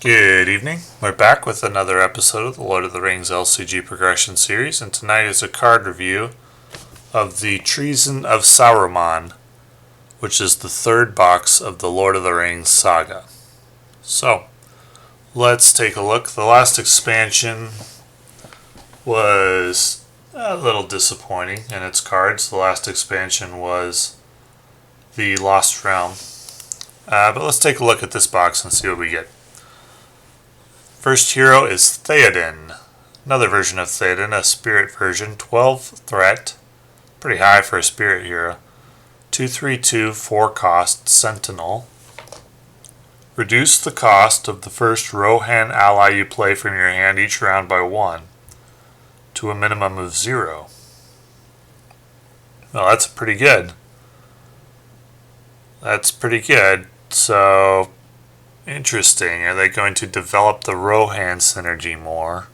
Good evening. We're back with another episode of the Lord of the Rings LCG Progression Series, and tonight is a card review of the Treason of Saruman, which is the third box of the Lord of the Rings saga. So, let's take a look. The last expansion was a little disappointing in its cards. The last expansion was the Lost Realm. But let's take a look at this box and see what we get. First hero is Theoden. Another version of Theoden, a spirit version, 12 threat. Pretty high for a spirit hero. 2/3/2, 4 cost, Sentinel. Reduce the cost of the first Rohan ally you play from your hand each round by 1 to a minimum of 0. Well, that's pretty good. So, interesting. Are they going to develop the Rohan synergy more?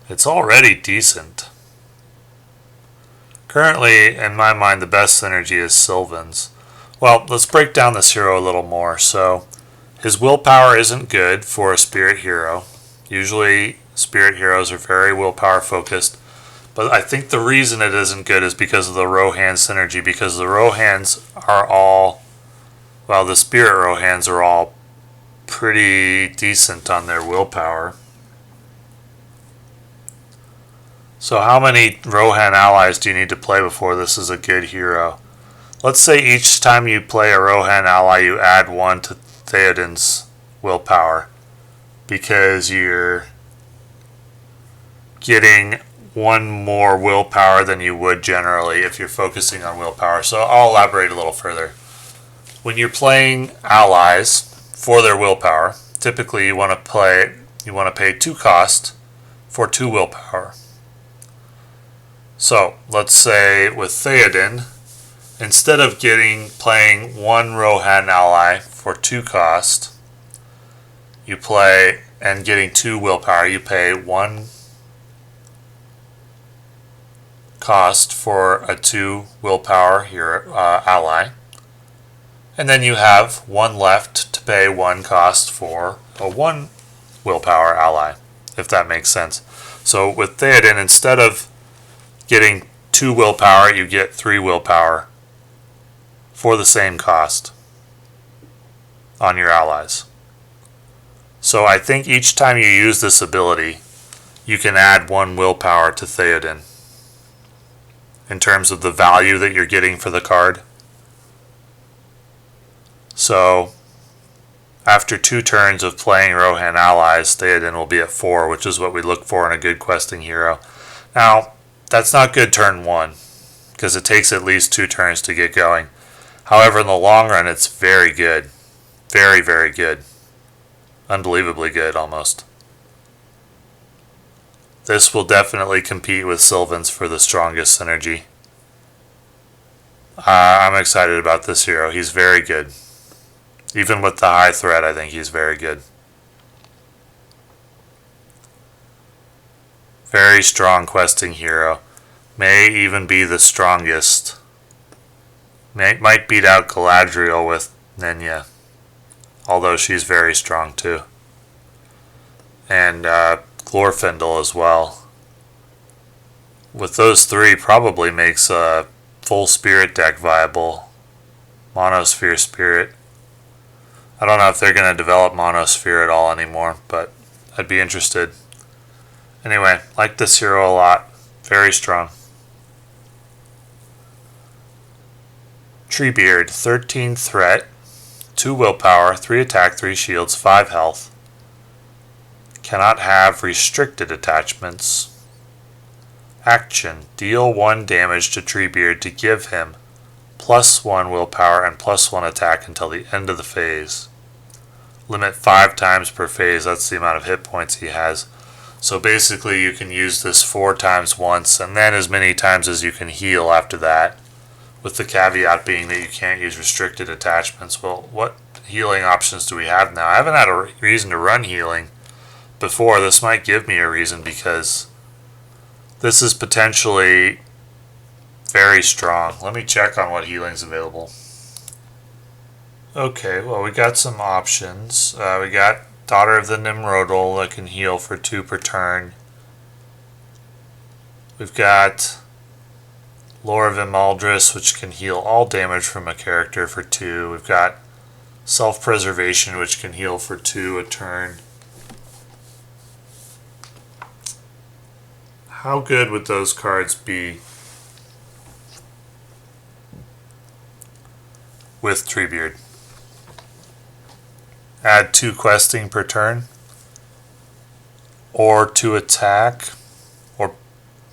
It's already decent. Currently, in my mind, the best synergy is Sylvan's. Well, let's break down this hero a little more. So, his willpower isn't good for a spirit hero. Usually, spirit heroes are very willpower focused. But I think the reason it isn't good is because of the Rohan synergy. Because the Rohans are all... well, the spirit Rohans are all pretty decent on their willpower. So how many Rohan allies do you need to play before this is a good hero? Let's say each time you play a Rohan ally you add 1 to Theoden's willpower, because you're getting 1 more willpower than you would generally if you're focusing on willpower. So I'll elaborate a little further. When you're playing allies for their willpower, typically you want to pay 2 cost for 2 willpower. So let's say with Theoden, instead of playing 1 Rohan ally for 2 cost, you play and getting 2 willpower, you pay 1 cost for a 2 willpower ally. And then you have 1 left to pay 1 cost for a 1 willpower ally, if that makes sense. So with Theoden, instead of getting 2 willpower, you get 3 willpower for the same cost on your allies. So I think each time you use this ability, you can add 1 willpower to Theoden in terms of the value that you're getting for the card. So, after 2 turns of playing Rohan allies, Theoden will be at 4, which is what we look for in a good questing hero. Now, that's not good turn 1, because it takes at least 2 turns to get going. However, in the long run, it's very good. Very, very good. Unbelievably good, almost. This will definitely compete with Sylvan's for the strongest synergy. I'm excited about this hero. He's very good. Even with the high threat, I think he's very good. Very strong questing hero. May even be the strongest. Might beat out Galadriel with Nenya, although she's very strong too. And Glorfindel as well. With those 3, probably makes a full spirit deck viable. Monosphere Spirit. I don't know if they're going to develop Monosphere at all anymore, but I'd be interested. Anyway, like this hero a lot. Very strong. Treebeard, 13 threat, 2 willpower, 3 attack, 3 shields, 5 health. Cannot have restricted attachments. Action, deal 1 damage to Treebeard to give him +1 willpower and +1 attack until the end of the phase. Limit 5 times per phase. That's the amount of hit points he has. So basically you can use this 4 times once and then as many times as you can heal after that, with the caveat being that you can't use restricted attachments. Well, what healing options do we have now? I haven't had a reason to run healing before. This might give me a reason, because this is potentially very strong. Let me check on what healing's available. Okay, well, we got some options. We got Daughter of the Nimrodal that can heal for 2 per turn. We've got Lore of Imaldris, which can heal all damage from a character for 2. We've got Self-Preservation, which can heal for 2 a turn. How good would those cards be with Treebeard? Add 2 questing per turn, or 2 attack, or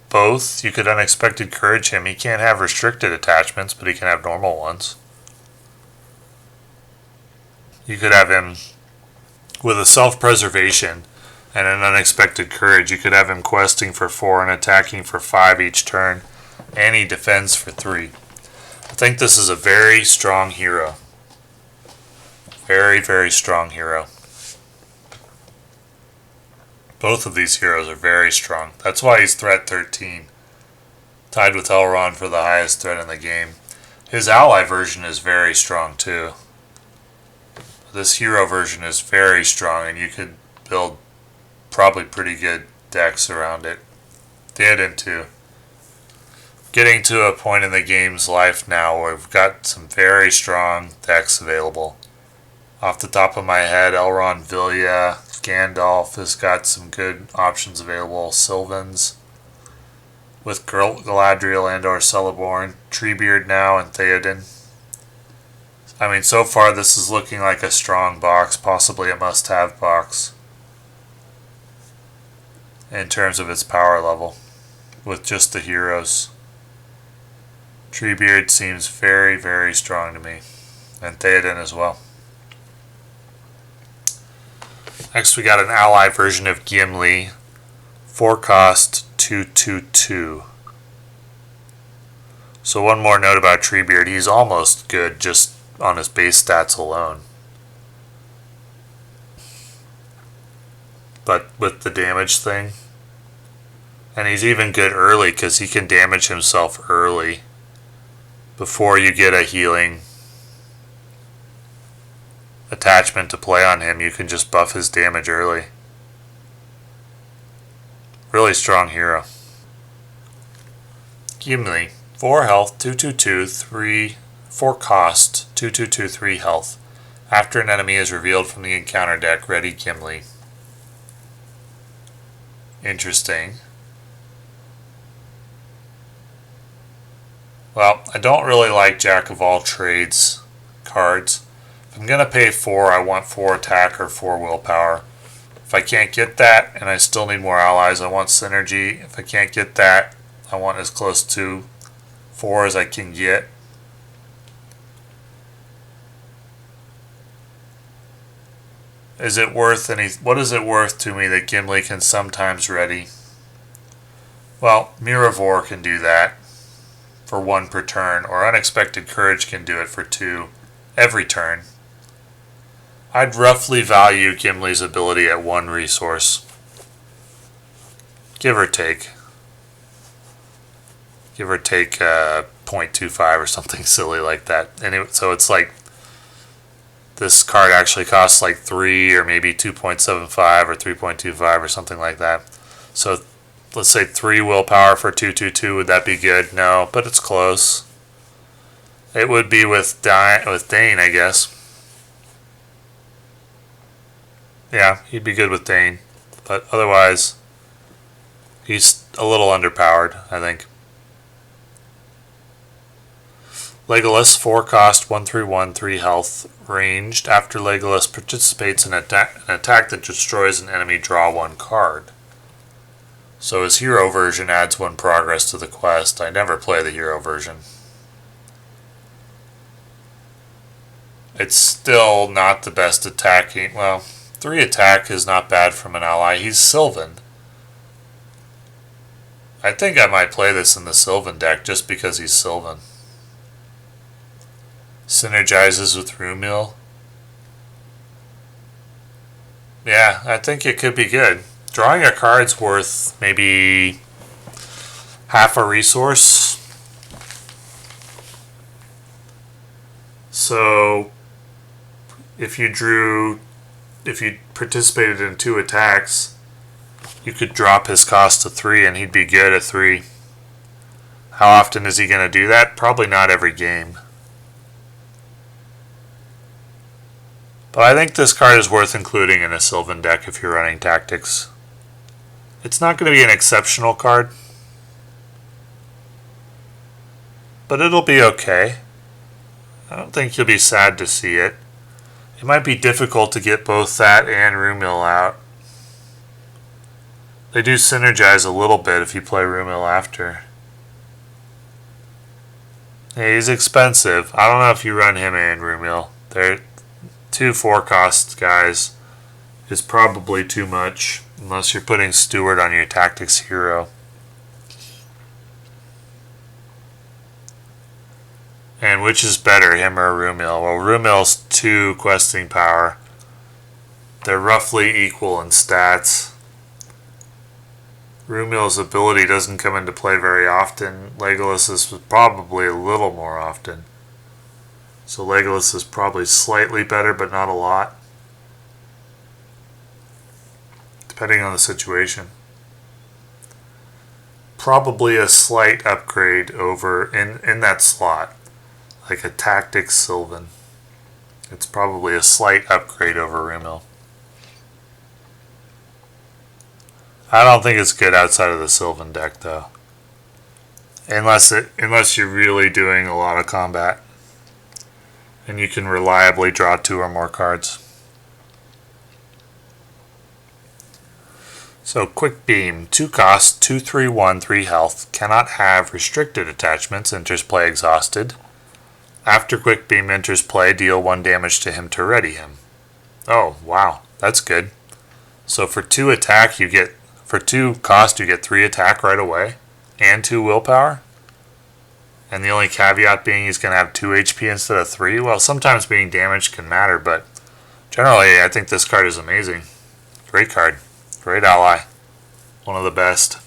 both. You could Unexpected Courage him. He can't have restricted attachments, but he can have normal ones. You could have him with a Self-Preservation and an Unexpected Courage. You could have him questing for 4 and attacking for 5 each turn, and he defends for 3. I think this is a very strong hero. Very, very strong hero. Both of these heroes are very strong. That's why he's threat 13. Tied with Elrond for the highest threat in the game. His ally version is very strong too. This hero version is very strong, and you could build probably pretty good decks around it. Theoden too. Getting to a point in the game's life now where we've got some very strong decks available. Off the top of my head, Elrond, Vilya, Gandalf has got some good options available. Sylvans with Galadriel and or Celeborn. Treebeard now and Theoden. I mean, so far this is looking like a strong box, possibly a must-have box in terms of its power level with just the heroes. Treebeard seems very, very strong to me, and Theoden as well. Next we got an ally version of Gimli, 4 cost, 2/2/2. So one more note about Treebeard, he's almost good just on his base stats alone. But with the damage thing, and he's even good early because he can damage himself early before you get a healing attachment to play on him. You can just buff his damage early. Really strong hero. Gimli, 4 health, 2/2/2, 4 cost, 2/2/2, 3 health. After an enemy is revealed from the encounter deck, ready Gimli. Interesting. Well, I don't really like Jack of all trades cards. If I'm going to pay 4, I want 4 attack or 4 willpower. If I can't get that and I still need more allies, I want synergy. If I can't get that, I want as close to 4 as I can get. Is it worth any? What is it worth to me that Gimli can sometimes ready? Well, Miravor can do that for 1 per turn, or Unexpected Courage can do it for 2 every turn. I'd roughly value Gimli's ability at 1 resource. Give or take. Give or take 0.25 or something silly like that. Anyway, so it's like this card actually costs like 3 or maybe 2.75 or 3.25 or something like that. So let's say 3 willpower for 2/2/2. Would that be good? No, but it's close. It would be with Dane, I guess. Yeah, he'd be good with Dane. But otherwise, he's a little underpowered, I think. Legolas, 4 cost, 1/3/1, 3 health, ranged. After Legolas participates in an attack that destroys an enemy, draw 1 card. So his hero version adds 1 progress to the quest. I never play the hero version. It's still not the best attacking. Well, 3 attack is not bad from an ally. He's Sylvan. I think I might play this in the Sylvan deck just because he's Sylvan. Synergizes with Rumil. Yeah, I think it could be good. Drawing a card's worth maybe half a resource. So if if you participated in 2 attacks, you could drop his cost to 3 and he'd be good at 3. How often is he going to do that? Probably not every game. But I think this card is worth including in a Sylvan deck if you're running Tactics. It's not going to be an exceptional card, but it'll be okay. I don't think you'll be sad to see it. It might be difficult to get both that and Rumil out. They do synergize a little bit if you play Rumil after. Yeah, he's expensive. I don't know if you run him and Rumil. They're 2 4-cost guys is probably too much unless you're putting Steward on your Tactics hero. And which is better, him or Rumil? Well, Rumil's 2 questing power. They're roughly equal in stats. Rumil's ability doesn't come into play very often. Legolas is probably a little more often. So Legolas is probably slightly better, but not a lot. Depending on the situation. Probably a slight upgrade over in that slot. Like a Tactics Sylvan. It's probably a slight upgrade over Rumil. I don't think it's good outside of the Sylvan deck though. Unless you're really doing a lot of combat. And you can reliably draw 2 or more cards. So Quick Beam, 2 cost, 2/3/1, 3 health, cannot have restricted attachments, enters play exhausted. After Quick Beam enters play, deal 1 damage to him to ready him. Oh, wow, that's good. So for 2 attack, for 2 cost, you get 3 attack right away, and 2 willpower. And the only caveat being he's going to have 2 HP instead of 3. Well, sometimes being damaged can matter, but generally, I think this card is amazing. Great card. Great ally. One of the best.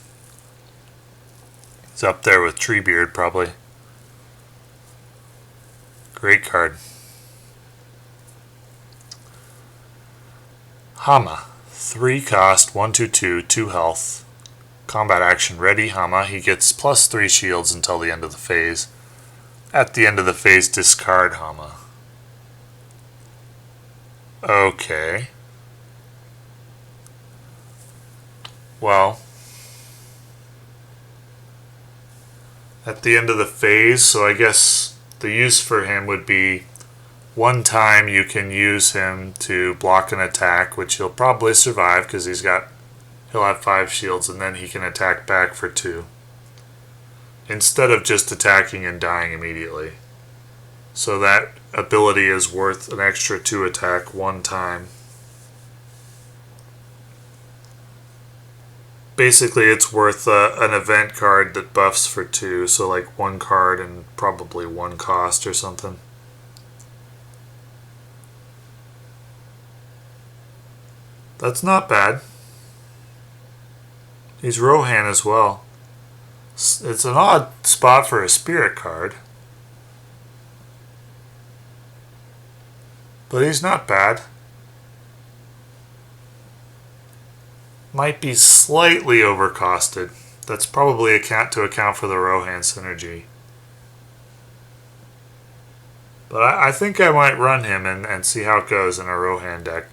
It's up there with Treebeard, probably. Great card. Hama. 3 cost, 1/2/2, 2 health. Combat action ready, Hama. He gets +3 shields until the end of the phase. At the end of the phase, discard Hama. Okay. Well, at the end of the phase, so I guess the use for him would be 1 time you can use him to block an attack, which he'll probably survive because he'll have 5 shields, and then he can attack back for 2. Instead of just attacking and dying immediately. So that ability is worth an extra 2 attack 1 time. Basically, it's worth an event card that buffs for 2, so like 1 card and probably 1 cost or something. That's not bad. He's Rohan as well. It's an odd spot for a spirit card. But he's not bad. Might be slightly overcosted. That's probably to account for the Rohan synergy. But I think I might run him and see how it goes in a Rohan deck.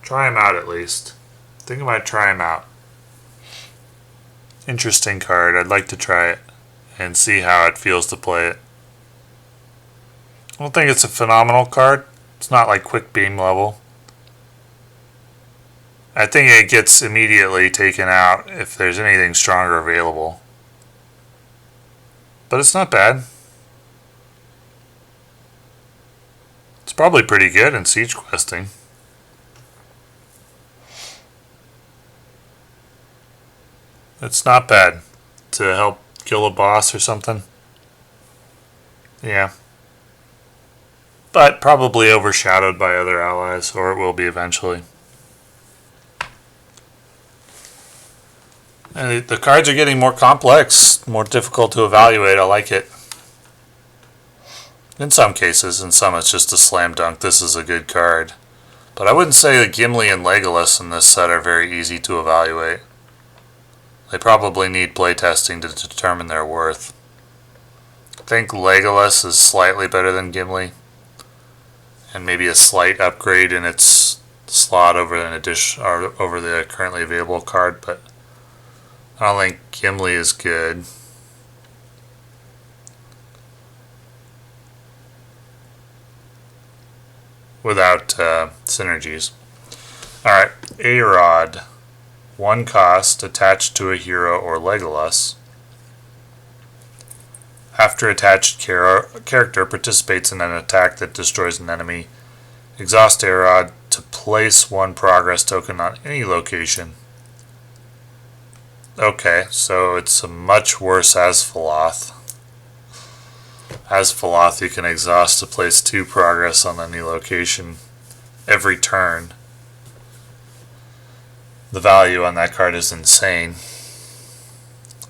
Try him out at least. I think I might try him out. Interesting card. I'd like to try it and see how it feels to play it. I don't think it's a phenomenal card. It's not like Quick Beam level. I think it gets immediately taken out if there's anything stronger available. But it's not bad. It's probably pretty good in siege questing. It's not bad to help kill a boss or something. Yeah. But probably overshadowed by other allies, or it will be eventually. And the cards are getting more complex, more difficult to evaluate. I like it. In some cases, in some it's just a slam dunk, this is a good card. But I wouldn't say that Gimli and Legolas in this set are very easy to evaluate. They probably need playtesting to determine their worth. I think Legolas is slightly better than Gimli, and maybe a slight upgrade in its slot over an addition or over the currently available card, but I don't think Gimli is good. Without synergies. Alright, A-Rod. 1 cost, attached to a hero or Legolas. After attached character participates in an attack that destroys an enemy, exhaust A-Rod to place 1 progress token on any location. Okay, so it's a much worse Asphaloth. Asphaloth you can exhaust to place 2 progress on any location every turn. The value on that card is insane.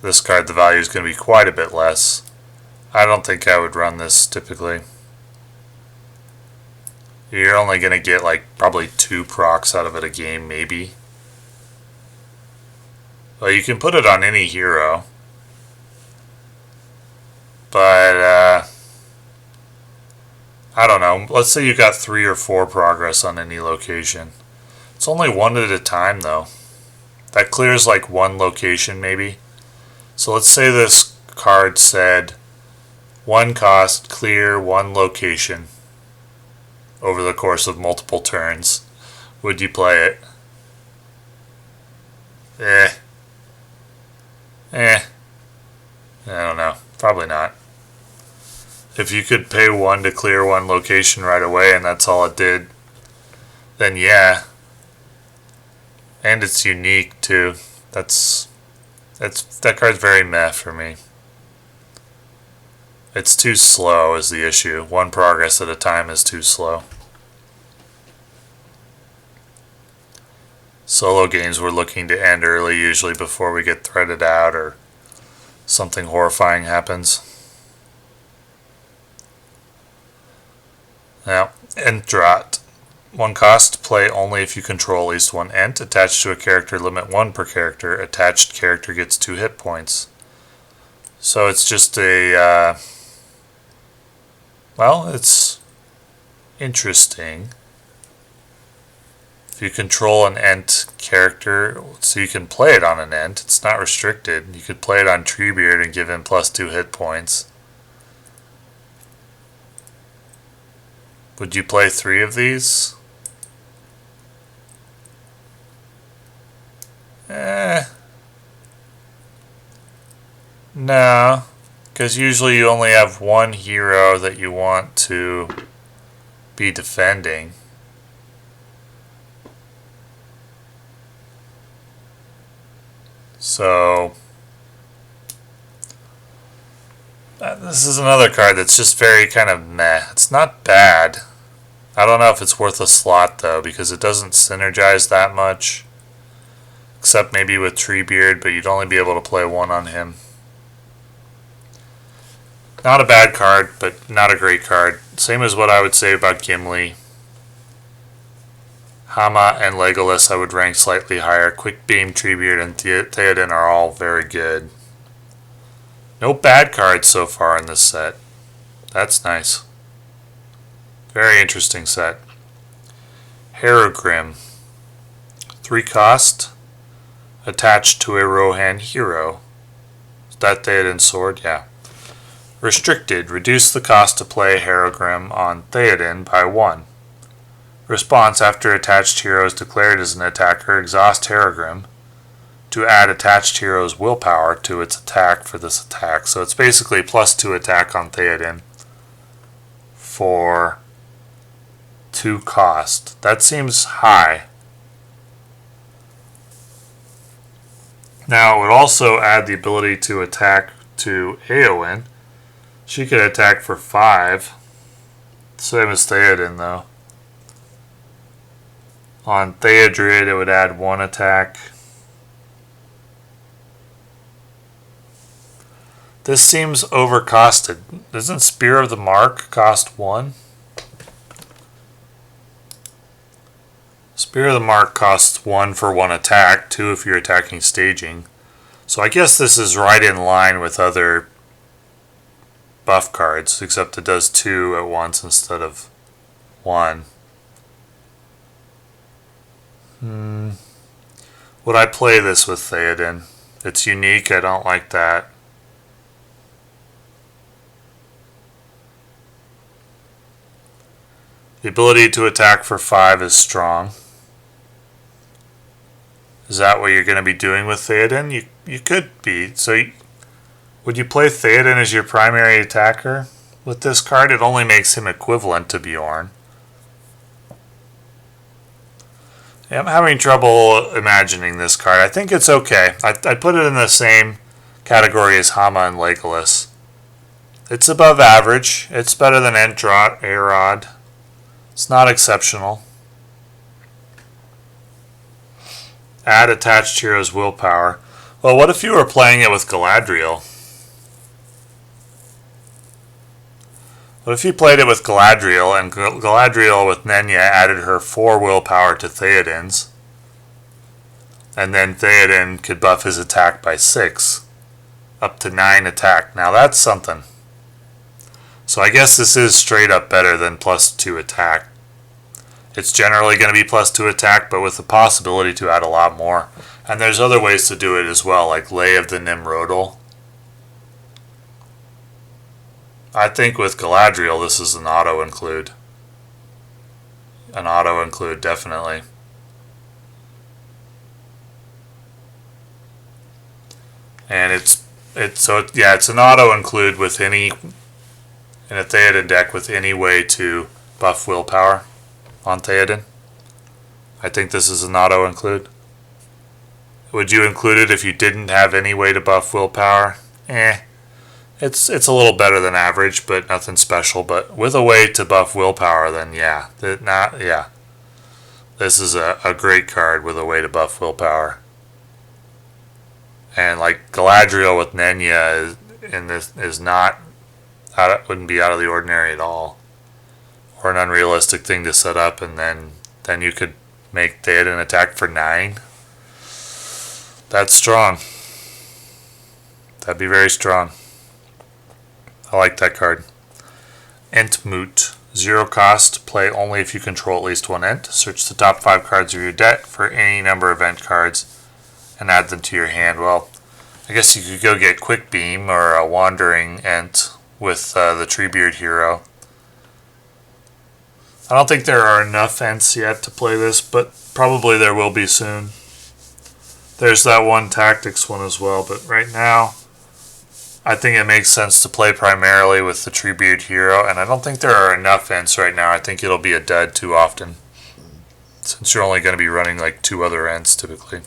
This card, the value is going to be quite a bit less. I don't think I would run this typically. You're only going to get like probably 2 procs out of it a game, maybe. Well, you can put it on any hero. But, I don't know. Let's say you got 3 or 4 progress on any location. It's only 1 at a time, though. That clears like 1 location, maybe. So let's say this card said 1 cost, clear 1 location over the course of multiple turns. Would you play it? I don't know. Probably not. If you could pay 1 to clear 1 location right away and that's all it did, then yeah. And it's unique too. That card's very meh for me. It's too slow is the issue. 1 progress at a time is too slow. Solo games we're looking to end early, usually before we get threaded out or something horrifying happens. Now, Entrat. 1 cost, play only if you control at least 1 Ent. Attached to a character, limit 1 per character. Attached character gets 2 hit points. So it's just a, well, it's interesting. If you control an Ent character, so you can play it on an Ent, it's not restricted. You could play it on Treebeard and give him +2 hit points. Would you play 3 of these? No, because usually you only have 1 hero that you want to be defending. So, this is another card that's just very kind of meh. It's not bad. I don't know if it's worth a slot though, because it doesn't synergize that much. Except maybe with Treebeard, but you'd only be able to play 1 on him. Not a bad card, but not a great card. Same as what I would say about Gimli. Hama and Legolas I would rank slightly higher. Quick Beam, Treebeard, and Theoden are all very good. No bad cards so far in this set. That's nice. Very interesting set. Harrogrim. 3 cost. Attached to a Rohan hero. Is that Theoden's sword? Yeah. Restricted. Reduce the cost to play Harrogrim on Theoden by 1. Response: after attached hero is declared as an attacker, exhaust Harrogrim to add attached hero's willpower to its attack for this attack. So it's basically +2 attack on Theoden for 2 cost. That seems high. Now it would also add the ability to attack to Eowyn. She could attack for 5. Same as Theoden though. On Theodred it would add 1 attack. This seems overcosted. Doesn't Spear of the Mark cost 1? Spear of the Mark costs 1 for 1 attack, 2 if you're attacking staging. So I guess this is right in line with other buff cards, except it does 2 at once instead of 1. Would I play this with Theoden? It's unique, I don't like that. The ability to attack for 5 is strong. Is that what you're going to be doing with Theoden? You could be. So would you play Theoden as your primary attacker with this card? It only makes him equivalent to Bjorn. Yeah, I'm having trouble imagining this card. I think it's okay. I'd put it in the same category as Hama and Legolas. It's above average. It's better than Arod. It's not exceptional. Add attached hero's willpower. Well, what if you were playing it with Galadriel? What if you played it with Galadriel and Galadriel with Nenya added her 4 willpower to Theoden's, and then Theoden could buff his attack by 6, up to 9 attack. Now that's something. So I guess this is straight up better than +2 attack. It's generally going to be +2 attack, but with the possibility to add a lot more. And there's other ways to do it as well, like Lay of the Nimrodal. I think with Galadriel, this is an auto-include. An auto-include, definitely. And it's an auto-include with any, in a Theoden deck, with any way to buff willpower on Theoden. I think this is an auto-include. Would you include it if you didn't have any way to buff willpower? It's a little better than average, but nothing special. But with a way to buff willpower, then yeah. This is a great card with a way to buff willpower. And like Galadriel with Nenya is not, wouldn't be out of the ordinary at all. Or an unrealistic thing to set up, and then you could make Theoden attack for 9. That's strong. That'd be very strong. I like that card. Entmoot. 0 cost. Play only if you control at least 1 Ent. Search the top 5 cards of your deck for any number of Ent cards and add them to your hand. Well, I guess you could go get Quick Beam or a Wandering Ent with the Treebeard hero. I don't think there are enough Ents yet to play this, but probably there will be soon. There's that one Tactics one as well, but right now I think it makes sense to play primarily with the Treebeard hero, and I don't think there are enough Ents right now. I think it'll be a dud too often, since you're only going to be running like 2 other Ents typically.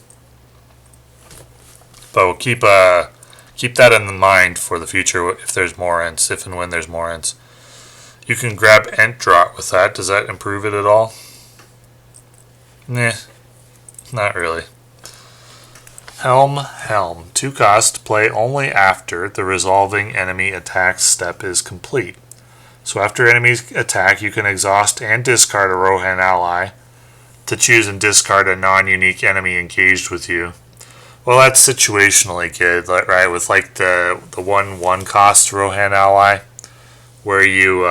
But we'll keep that in mind for the future if there's more Ents, if and when there's more Ents. You can grab Ent Draught with that. Does that improve it at all? Nah, not really. Helm. 2 cost. Play only after the resolving enemy attack step is complete. So after enemies attack, you can exhaust and discard a Rohan ally to choose and discard a non-unique enemy engaged with you. Well, that's situationally good, right? With like the 1/1 cost Rohan ally, where you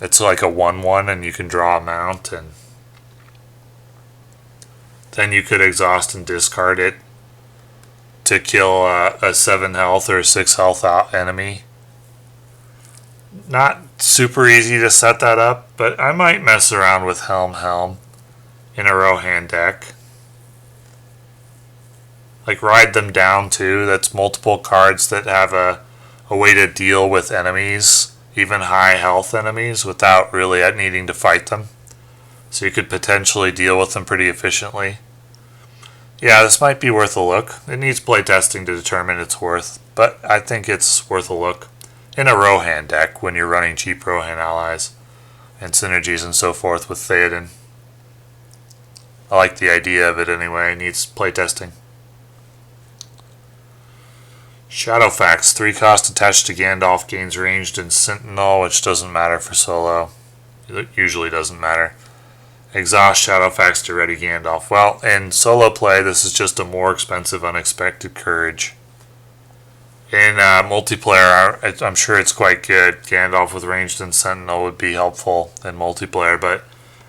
it's like a 1/1 and you can draw a mount, and then you could exhaust and discard it to kill a 7 health or a 6 health enemy. Not super easy to set that up, but I might mess around with Helm in a Rohan deck. Like Ride Them Down too. That's multiple cards that have a way to deal with enemies, even high health enemies, without really needing to fight them. So you could potentially deal with them pretty efficiently. Yeah, this might be worth a look. It needs playtesting to determine its worth, but I think it's worth a look in a Rohan deck when you're running cheap Rohan allies and synergies and so forth with Theoden. I like the idea of it anyway. It needs playtesting. Shadowfax, 3 cost attached to Gandalf, gains ranged and Sentinel, which doesn't matter for solo. It usually doesn't matter. Exhaust Shadowfax to ready Gandalf. Well, in solo play, this is just a more expensive Unexpected Courage. In multiplayer, I'm sure it's quite good. Gandalf with ranged and Sentinel would be helpful in multiplayer, but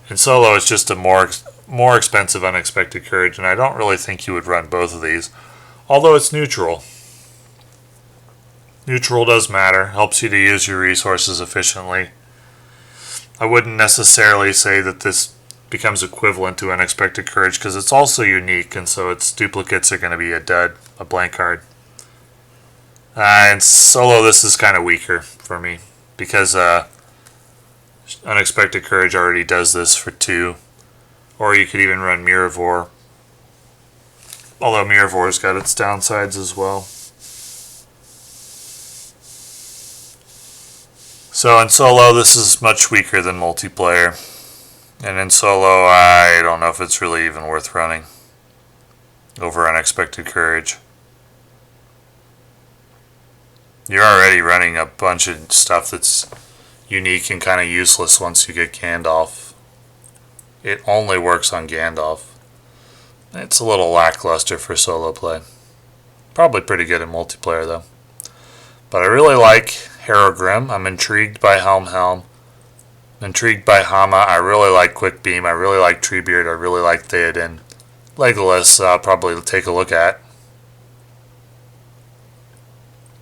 in solo, it's just a more expensive Unexpected Courage, and I don't really think you would run both of these, although it's neutral. Neutral does matter, helps you to use your resources efficiently. I wouldn't necessarily say that this becomes equivalent to Unexpected Courage because it's also unique, and so its duplicates are going to be a dud, a blank card. In solo, this is kind of weaker for me because Unexpected Courage already does this for 2, or you could even run Miravor, although Miravor's got its downsides as well. So in solo, this is much weaker than multiplayer. And in solo, I don't know if it's really even worth running over Unexpected Courage. You're already running a bunch of stuff that's unique and kind of useless once you get Gandalf. It only works on Gandalf. It's a little lackluster for solo play. Probably pretty good in multiplayer though. But I really like Harrogrim. I'm intrigued by Helm. I'm intrigued by Hama. I really like Quick Beam. I really like Treebeard. I really like Theoden. Legolas, I'll probably take a look at.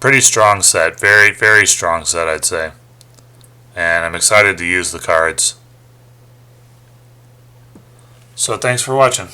Pretty strong set. Very, very strong set, I'd say. And I'm excited to use the cards. So thanks for watching.